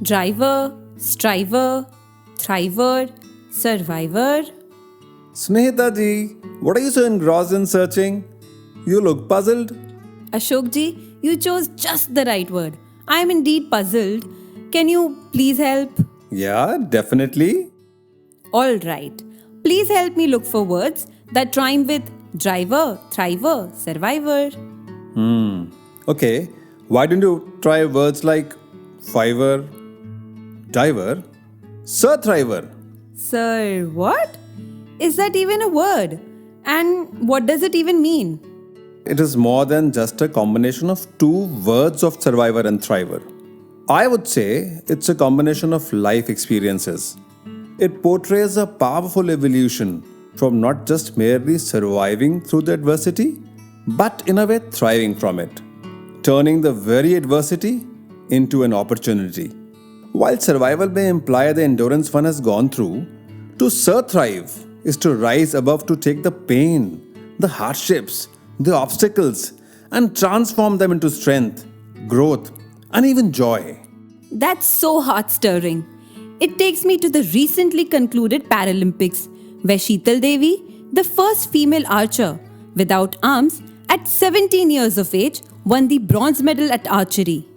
driver, striver, thriver, survivor. Snehita ji, what are you so engrossed in searching? You look puzzled. Ashok ji, you chose just the right word. I am indeed puzzled. Can you please help? Yeah, definitely. All right. Please help me look for words that rhyme with driver, thriver, survivor. Okay, why don't you try words like fiver, diver, surthriver? Sir, what? Is that even a word? And what does it even mean? It is more than just a combination of two words of survivor and thriver. I would say it's a combination of life experiences. It portrays a powerful evolution from not just merely surviving through the adversity, but in a way thriving from it, turning the very adversity into an opportunity. While survival may imply the endurance one has gone through, to surthrive is to rise above, to take the pain, the hardships, the obstacles, and transform them into strength, growth, and even joy. That's so heart-stirring. It takes me to the recently concluded Paralympics, where Sheetal Devi, the first female archer without arms at 17 years of age, won the bronze medal at archery.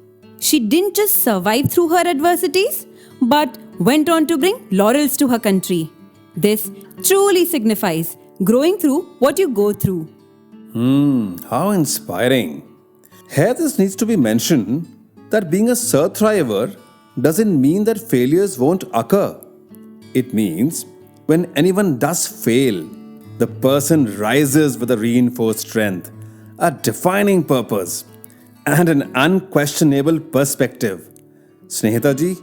She didn't just survive through her adversities, but went on to bring laurels to her country. This truly signifies growing through what you go through. How inspiring. Here this needs to be mentioned that being a surthriver doesn't mean that failures won't occur. It means when anyone does fail, the person rises with a reinforced strength, a defining purpose, and an unquestionable perspective. Snehita ji,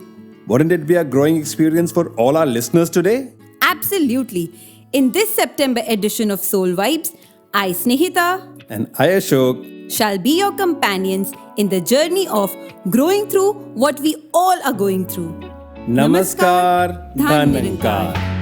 wouldn't it be a growing experience for all our listeners today? Absolutely. In this September edition of Soul Vibes, I, Snehita, And I, Ashok, shall be your companions in the journey of growing through what we all are going through. Namaskar, Dhan Nirankari.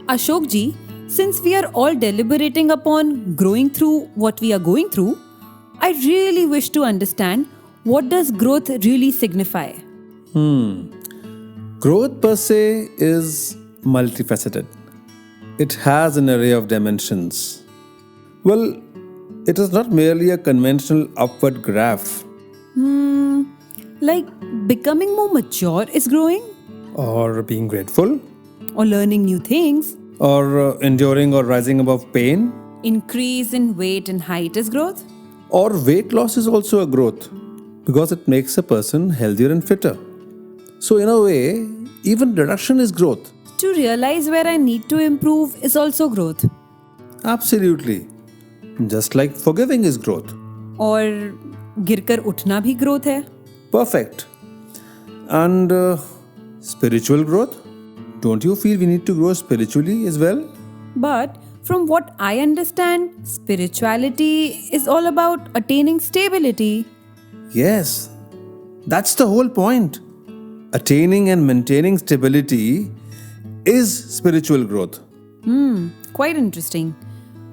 Ashok ji, since we are all deliberating upon growing through what we are going through, I really wish to understand what does growth really signify? Growth per se is multifaceted. It has an array of dimensions. Well, it is not merely a conventional upward graph, Like becoming more mature is growing? or being grateful, Or learning new things? or enduring or rising above pain, Increase in weight and height is growth? or weight loss is also a growth because it makes a person healthier and fitter. So, in a way, even reduction is growth. To realize where I need to improve is also growth. Absolutely. Just like forgiving is growth. और गिरकर उठना भी growth है. Perfect. And spiritual growth? Don't you feel we need to grow spiritually as well? But from what I understand, spirituality is all about attaining stability. Yes, that's the whole point. Attaining and maintaining stability is spiritual growth. Quite interesting.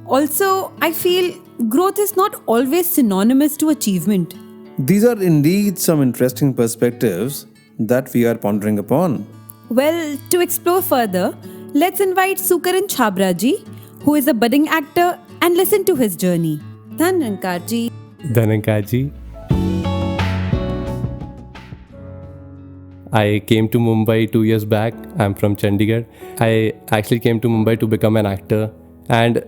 Also, I feel growth is not always synonymous to achievement. These are indeed some interesting perspectives that we are pondering upon. Well, to explore further, let's invite Sukaran Chhabra ji, who is a budding actor, and listen to his journey. Nirankari ji. Nirankari. I came to Mumbai 2 years back. I'm from Chandigarh. I actually came to Mumbai to become an actor, and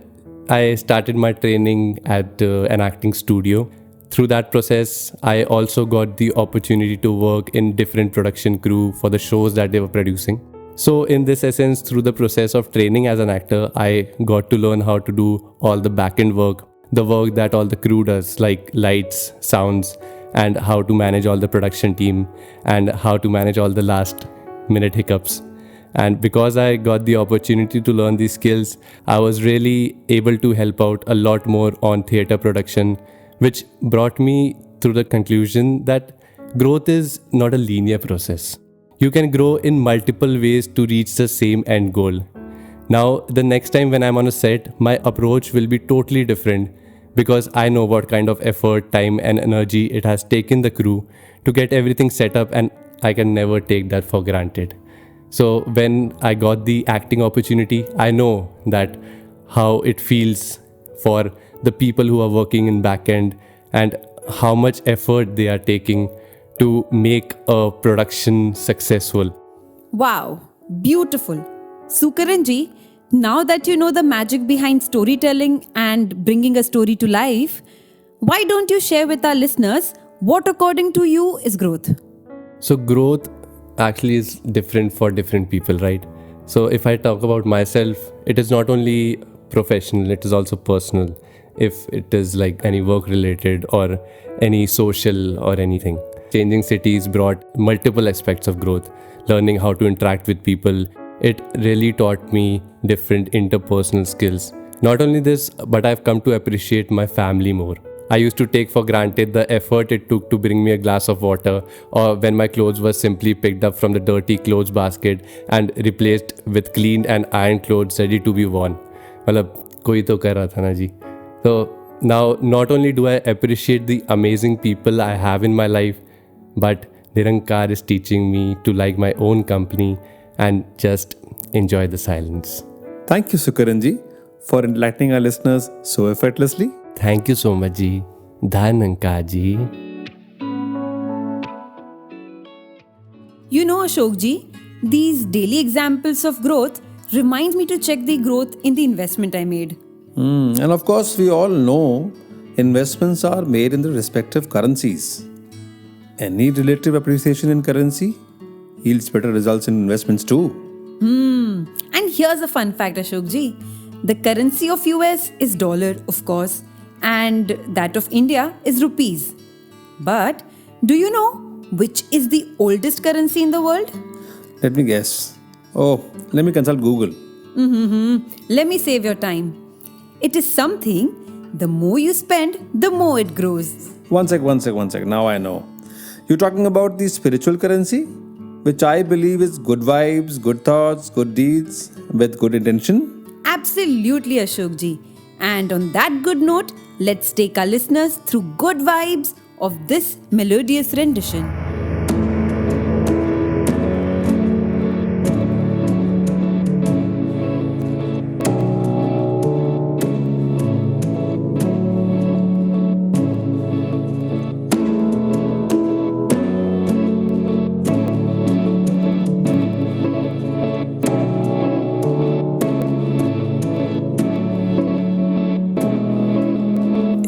I started my training at an acting studio. Through that process, I also got the opportunity to work in different production crew for the shows that they were producing. So in this essence, through the process of training as an actor, I got to learn how to do all the back-end work, the work that all the crew does, like lights, sounds, and how to manage all the production team, and how to manage all the last-minute hiccups. And because I got the opportunity to learn these skills, I was really able to help out a lot more on theatre production, which brought me to the conclusion that growth is not a linear process. You can grow in multiple ways to reach the same end goal. Now, the next time when I'm on a set, my approach will be totally different because I know what kind of effort, time, and energy it has taken the crew to get everything set up, and I can never take that for granted. So, when I got the acting opportunity, I know that how it feels for the people who are working in backend and how much effort they are taking to make a production successful. Wow, beautiful. Sukaranji, now that you know the magic behind storytelling and bringing a story to life, why don't you share with our listeners what according to you is growth? So growth actually is different for different people, right? So if I talk about myself, it is not only professional, it is also personal. If it is like any work related or any social or anything. Changing cities brought multiple aspects of growth. Learning how to interact with people, it really taught me different interpersonal skills. Not only this, but I've come to appreciate my family more. I used to take for granted the effort it took to bring me a glass of water, or when my clothes were simply picked up from the dirty clothes basket and replaced with cleaned and ironed clothes ready to be worn. मतलब कोई तो कर रहा था ना जी. So now not only do I appreciate the amazing people I have in my life, but Nirankari is teaching me to like my own company and just enjoy the silence. Thank you, Sukaranji, for enlightening our listeners so effortlessly. Thank you so much, ji. Dhanankar ji. You know, Ashokji, these daily examples of growth reminds me to check the growth in the investment I made. And of course, we all know investments are made in the respective currencies. Any relative appreciation in currency yields better results in investments too. And here's a fun fact, Ashokji. The currency of US is dollar, of course, and that of India is rupees. But do you know which is the oldest currency in the world? Let me guess. Oh, let me consult Google. Let me save your time. It is something, the more you spend, the more it grows. One sec. Now I know. You're talking about the spiritual currency, which I believe is good vibes, good thoughts, good deeds with good intention. Absolutely, Ashokji. And on that good note, let's take our listeners through good vibes of this melodious rendition.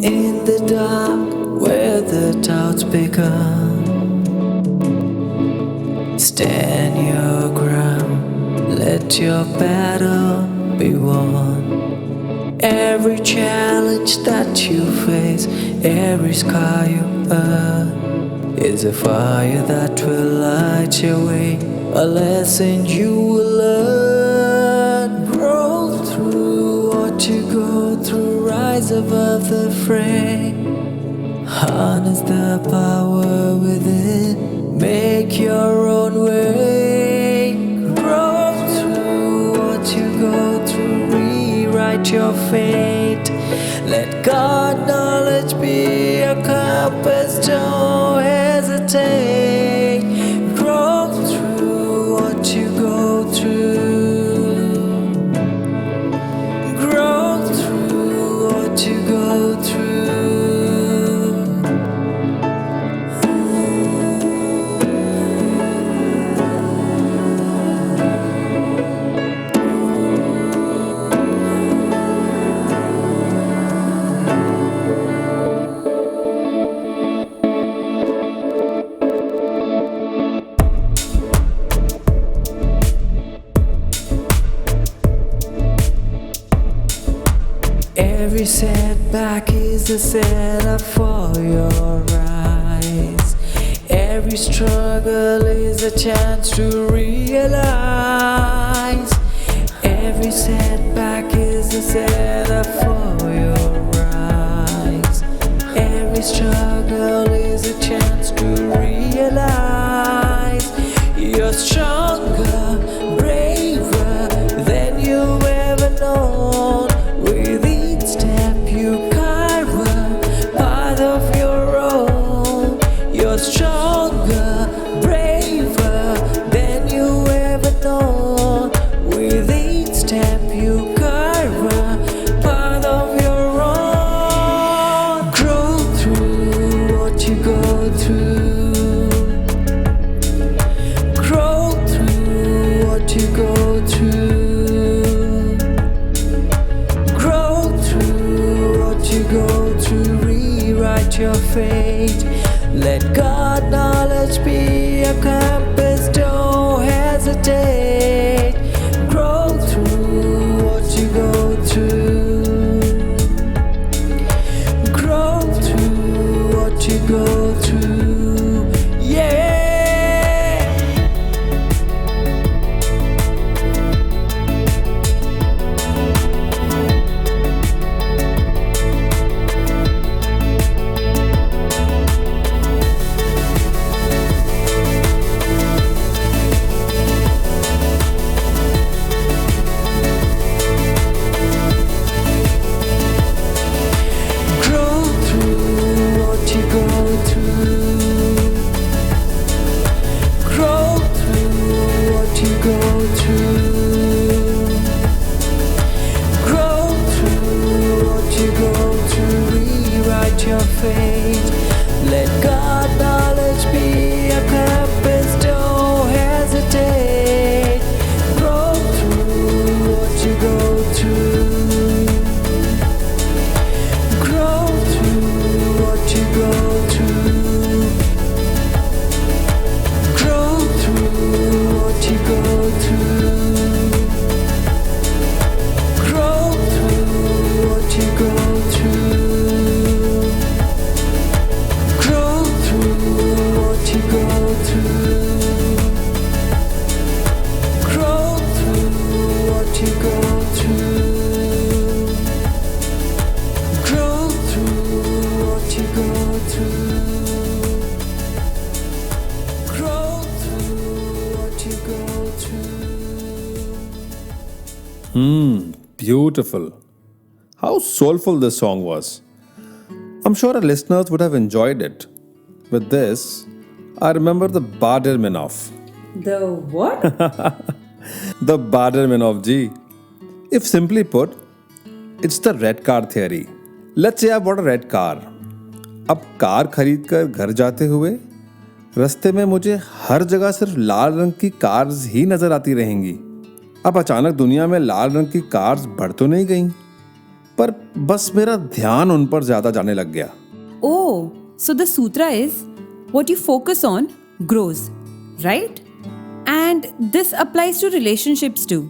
In the dark where the doubts begun, stand your ground, let your battle be won. Every challenge that you face, every scar you earn, is a fire that will light your way, a lesson you will learn. Grow through what you go through, rise above the fray, harness the power within, make your own way. Grow through what you go through, rewrite your fate, let God knowledge be your compass, don't hesitate. Grow through what you go through, grow through what you go through. Every setback is a setup for your rise. Every struggle is a chance to realize. Every setback is a setup for your rise. Every struggle is a chance to realize you're stronger, braver than you ever. Let God knowledge be a compass, don't hesitate. Grow through what you go through. Grow through what you go through. Yeah. Grow through what you go through. Grow through what you go through. Grow through what you go through. Rewrite your fate. Let God knowledge be a compass, don't hesitate. Grow through what you go through. Grow through what you go through. Grow through what you go through. Grow through what you go through. Grow through what you go through. Grow through what you go through. Grow through what you go through. Grow through what you go through. Beautiful. How soulful this song was. I'm sure our listeners would have enjoyed it. With this, I remember the Baderminov. The what? The Baderminov G. If simply put, it's the red car theory. Let's say I bought a red car. अब car खरीद कर घर जाते हुए रास्ते में मुझे हर जगह सिर्फ लाल रंग की कार्स ही नजर आती रहेंगी. अब अचानक दुनिया में लाल रंग की कार्स बढ़ तो नहीं गईं, पर बस मेरा ध्यान उन पर ज्यादा जाने लग गया. Oh, so the sutra is what you focus on grows, right? And this applies to relationships too.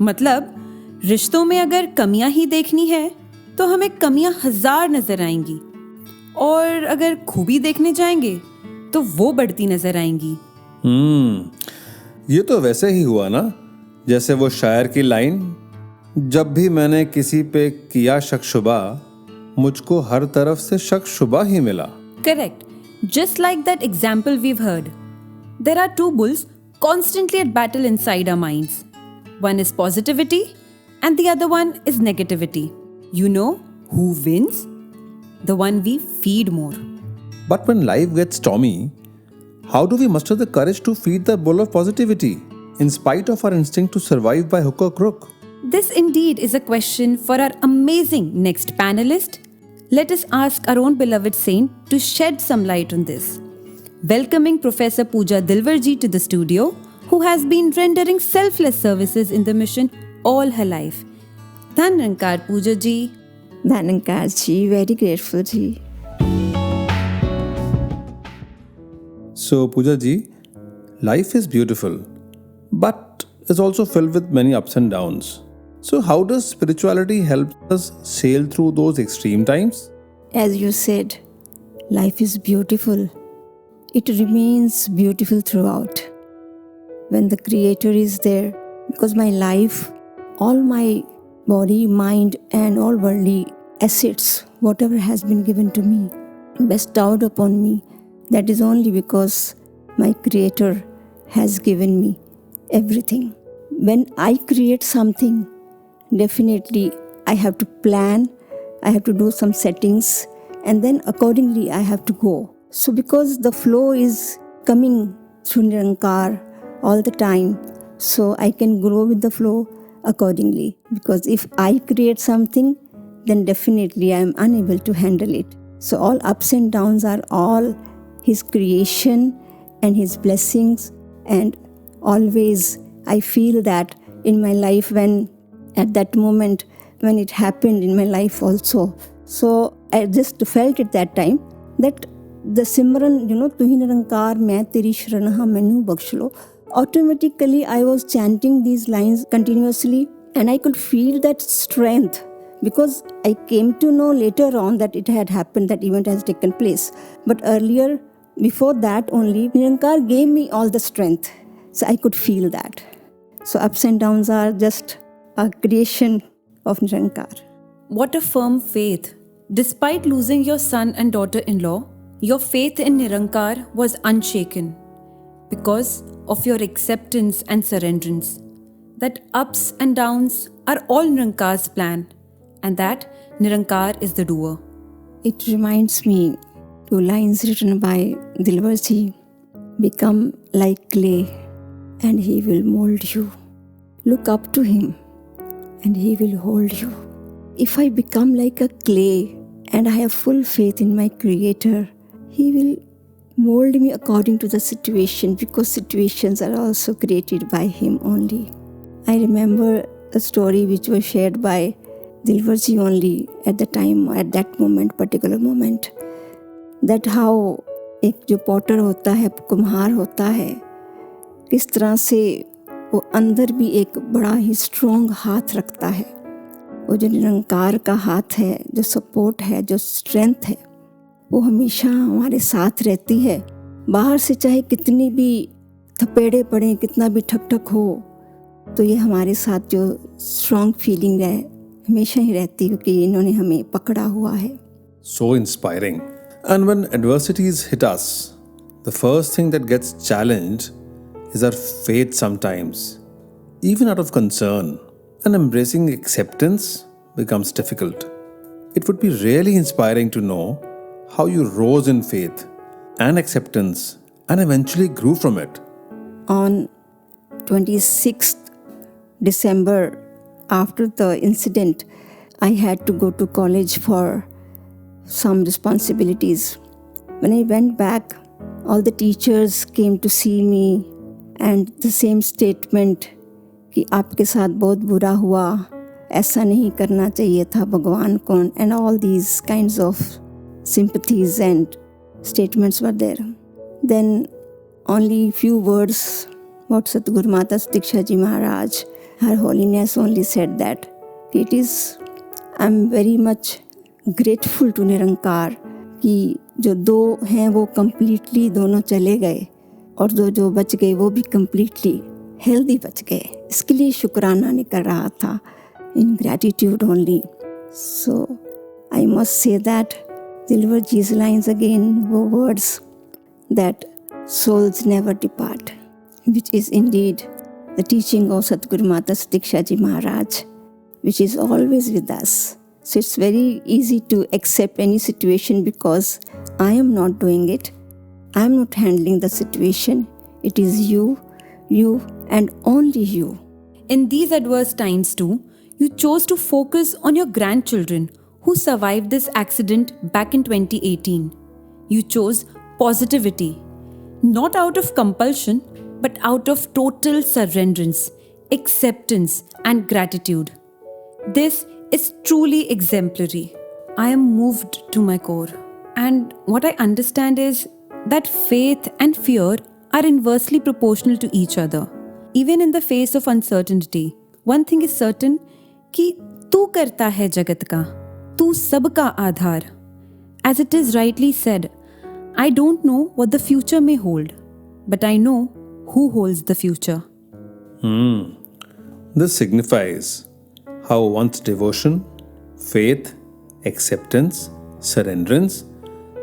मतलब रिश्तों में अगर कमियां ही देखनी है तो हमें कमियां 1000 नजर आएंगी, और अगर खूबी देखने जाएंगे तो वो बढ़ती नजर आएंगी. ये तो वैसे ही हुआ ना, जैसे वो शायर की लाइन, जब भी मैंने किसी पे किया शक शुबा, मुझको हर तरफ से शक शुबा ही मिला. Correct. Just like that example we've heard. There are two bulls constantly at battle inside our minds. One is positivity and the other one is negativity. You know who wins? The one we feed more. But when life gets stormy, how do we muster the courage to feed the bull of positivity, in spite of our instinct to survive by hook or crook? This indeed is a question for our amazing next panelist. Let us ask our own beloved saint to shed some light on this. Welcoming Professor Pooja Dilwarji to the studio, who has been rendering selfless services in the mission all her life. Nirankari Pooja ji. Nirankari ji, very grateful ji. So, Pooja ji, life is beautiful, but is also filled with many ups and downs. So, how does spirituality help us sail through those extreme times? As you said, life is beautiful. It remains beautiful throughout. When the Creator is there, because my life, all my body, mind, and all worldly assets, whatever has been given to me, bestowed upon me, that is only because my Creator has given me everything. When I create something, definitely I have to plan, I have to do some settings, and then accordingly I have to go. So because the flow is coming through Nirankar all the time, so I can grow with the flow accordingly. Because if I create something, then definitely I am unable to handle it. So all ups and downs are all His creation and His blessings, and always I feel that in my life, when at that moment when it happened in my life also. So I just felt at that time that the Simran, Tuhi Nirankar, Main Teri Sharanaha, Mainu Bakshlo, automatically I was chanting these lines continuously and I could feel that strength because I came to know later on that it had happened, that event has taken place. But earlier, before that only, Nirankar gave me all the strength. So I could feel that. So ups and downs are just a creation of Nirankar. What a firm faith. Despite losing your son and daughter-in-law, your faith in Nirankar was unshaken because of your acceptance and surrenderance. That ups and downs are all Nirankar's plan and that Nirankar is the doer. It reminds me two lines written by Dilwarji, become like clay and he will mold you. Look up to him and he will hold you. If I become like a clay and I have full faith in my Creator, he will mold me according to the situation because situations are also created by him only. I remember a story which was shared by Dilwarji only at the time, at that moment, particular moment, that how एक जो Potter होता है, कुम्हार होता है, किस तरह से वो अंदर भी एक बड़ा ही स्ट्रॉन्ग हाथ रखता है. वो जो निरंकार का हाथ है, जो सपोर्ट है, जो स्ट्रेंथ है, वो हमेशा हमारे साथ रहती है. बाहर से चाहे कितनी भी थपेड़े पड़े, कितना भी ठक ठक हो, तो ये हमारे साथ जो स्ट्रॉन्ग फीलिंग है हमेशा ही रहती है कि इन्होंने हमें पकड़ा हुआ है. So inspiring. And when adversities hit us, the first thing that gets challenged is our faith sometimes, even out of concern, and embracing acceptance becomes difficult. It would be really inspiring to know how you rose in faith and acceptance and eventually grew from it. On 26th December, after the incident, I had to go to college for some responsibilities. When I went back, all the teachers came to see me and the same statement कि आपके साथ बहुत बुरा हुआ, ऐसा नहीं करना चाहिए था भगवान को, and all these kinds of sympathies and statements were there. Then only few words what Satguru Mata Sudiksha Ji Maharaj, Her Holiness only said that it is, I'm very much grateful to Nirankar कि जो दो हैं वो completely दोनों चले गए और जो बच गए वो भी completely healthy बच गए. इसके लिए शुक्राना नहीं कर रहा था, in gratitude only. So I must say that Dilwarji's lines again were words that souls never depart, which is indeed the teaching of Satguru Mata Sudiksha Ji Maharaj, which is always with us. So it's very easy to accept any situation because I am not doing it. I am not handling the situation. It is you, and only you. In these adverse times too, you chose to focus on your grandchildren who survived this accident back in 2018. You chose positivity, not out of compulsion, but out of total surrenderance, acceptance, and gratitude. This is truly exemplary. I am moved to my core. And what I understand is that faith and fear are inversely proportional to each other. Even in the face of uncertainty, one thing is certain कि तू करता है जगत का, तू सबका आधार. As it is rightly said, I don't know what the future may hold, but I know who holds the future. This signifies how one's devotion, faith, acceptance, surrenderance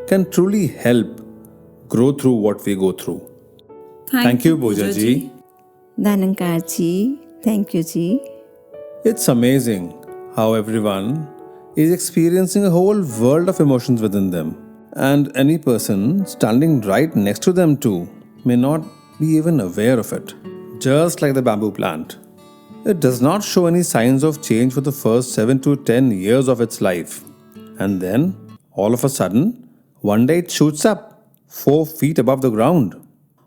can truly help grow through what we go through. Thank you, Pooja ji. Dhanankar ji, thank you ji. It's amazing how everyone is experiencing a whole world of emotions within them, and any person standing right next to them too may not be even aware of it. Just like the bamboo plant, it does not show any signs of change for the first 7 to 10 years of its life. And then, all of a sudden, one day it shoots up 4 feet above the ground.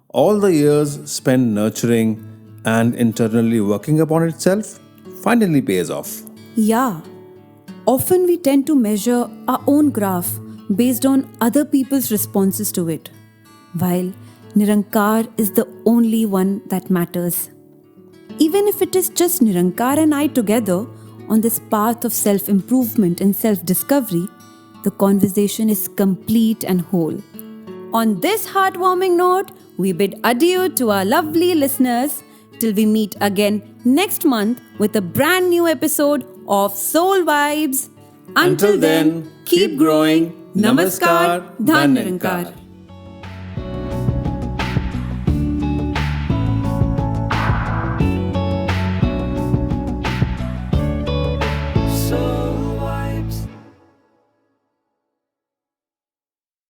All the years spent nurturing and internally working upon itself finally pays off. Yeah. Often we tend to measure our own graph based on other people's responses to it, while Nirankar is the only one that matters. Even if it is just Nirankar and I together on this path of self-improvement and self-discovery, the conversation is complete and whole. On this heartwarming note, we bid adieu to our lovely listeners till we meet again next month with a brand new episode of Soul Vibes. Until then, keep growing. Namaskar, Dhan Nirankar.